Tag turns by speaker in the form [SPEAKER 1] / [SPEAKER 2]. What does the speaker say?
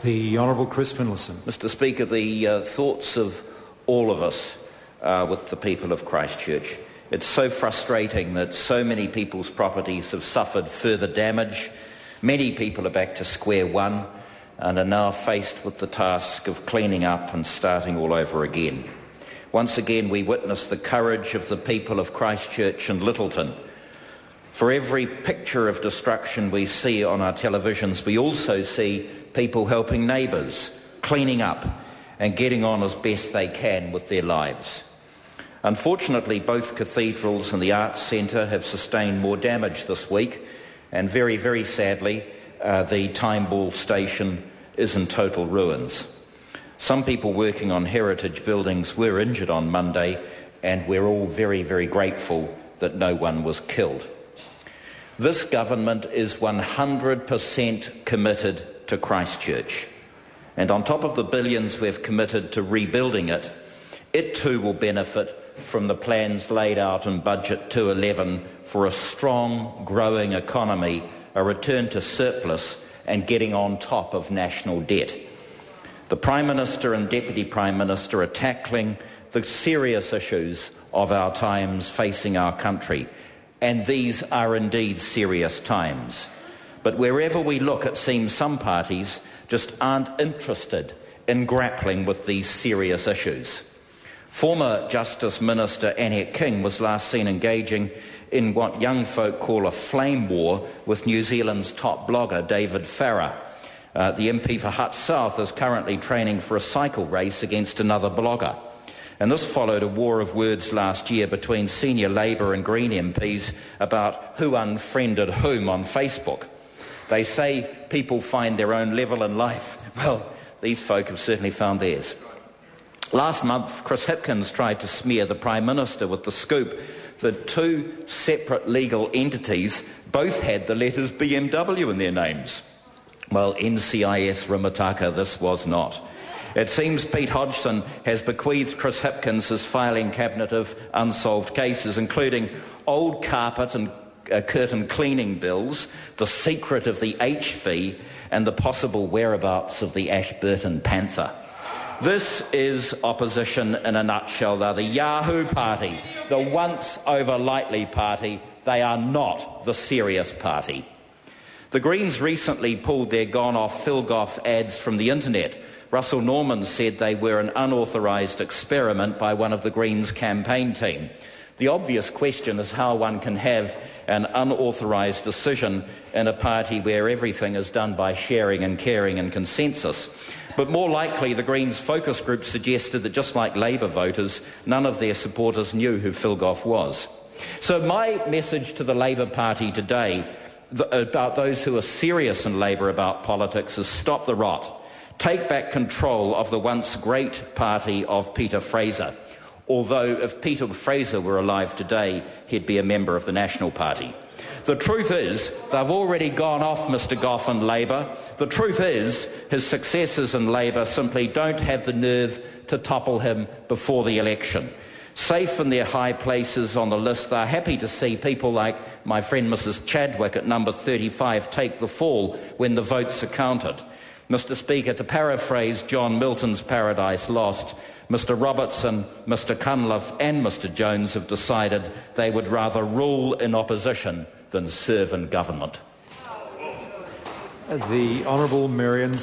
[SPEAKER 1] The Honourable Chris Finlayson.
[SPEAKER 2] Mr Speaker, the thoughts of all of us with the people of Christchurch. It's so frustrating that so many people's properties have suffered further damage. Many people are back to square one and are now faced with the task of cleaning up and starting all over again. Once again, we witness the courage of the people of Christchurch and Littleton. For every picture of destruction we see on our televisions, we also see people helping neighbours, cleaning up and getting on as best they can with their lives. Unfortunately, both cathedrals and the Arts Centre have sustained more damage this week, and very, very sadly, the Time Ball station is in total ruins. Some people working on heritage buildings were injured on Monday, and we're all very, very grateful that no one was killed. This government is 100% committed to Christchurch, and on top of the billions we've committed to rebuilding it, it too will benefit from the plans laid out in Budget 211 for a strong, growing economy, a return to surplus and getting on top of national debt. The Prime Minister and Deputy Prime Minister are tackling the serious issues of our times facing our country, and these are indeed serious times. But wherever we look, it seems some parties just aren't interested in grappling with these serious issues. Former Justice Minister Annette King was last seen engaging in what young folk call a flame war with New Zealand's top blogger David Farrar. The MP for Hutt South is currently training for a cycle race against another blogger. And this followed a war of words last year between senior Labour and Green MPs about who unfriended whom on Facebook. They say people find their own level in life. Well, these folk have certainly found theirs. Last month, Chris Hipkins tried to smear the Prime Minister with the scoop that two separate legal entities both had the letters BMW in their names. Well, NCIS Rimataka, this was not. It seems Pete Hodgson has bequeathed Chris Hipkins his filing cabinet of unsolved cases, including old carpet and curtain cleaning bills, the secret of the H fee, and the possible whereabouts of the Ashburton Panther. This is opposition in a nutshell. They're the Yahoo party, the once over lightly party. They are not the serious party. The Greens recently pulled their gone-off Philgoff ads from the internet. Russell Norman said they were an unauthorised experiment by one of the Greens' campaign team. The obvious question is how one can have an unauthorised decision in a party where everything is done by sharing and caring and consensus. But more likely, the Greens focus group suggested that just like Labour voters, none of their supporters knew who Philgoff was. So my message to the Labour Party today about those who are serious in Labour about politics is stop the rot. Take back control of the once great party of Peter Fraser. Although if Peter Fraser were alive today, he'd be a member of the National Party. The truth is, they've already gone off Mr Goff in Labour. The truth is, his successors in Labour simply don't have the nerve to topple him before the election. Safe in their high places on the list, they're happy to see people like my friend Mrs Chadwick at number 35 take the fall when the votes are counted. Mr Speaker, to paraphrase John Milton's Paradise Lost, Mr Robertson, Mr Cunliffe and Mr Jones have decided they would rather rule in opposition than serve in government.
[SPEAKER 1] The Honourable Marion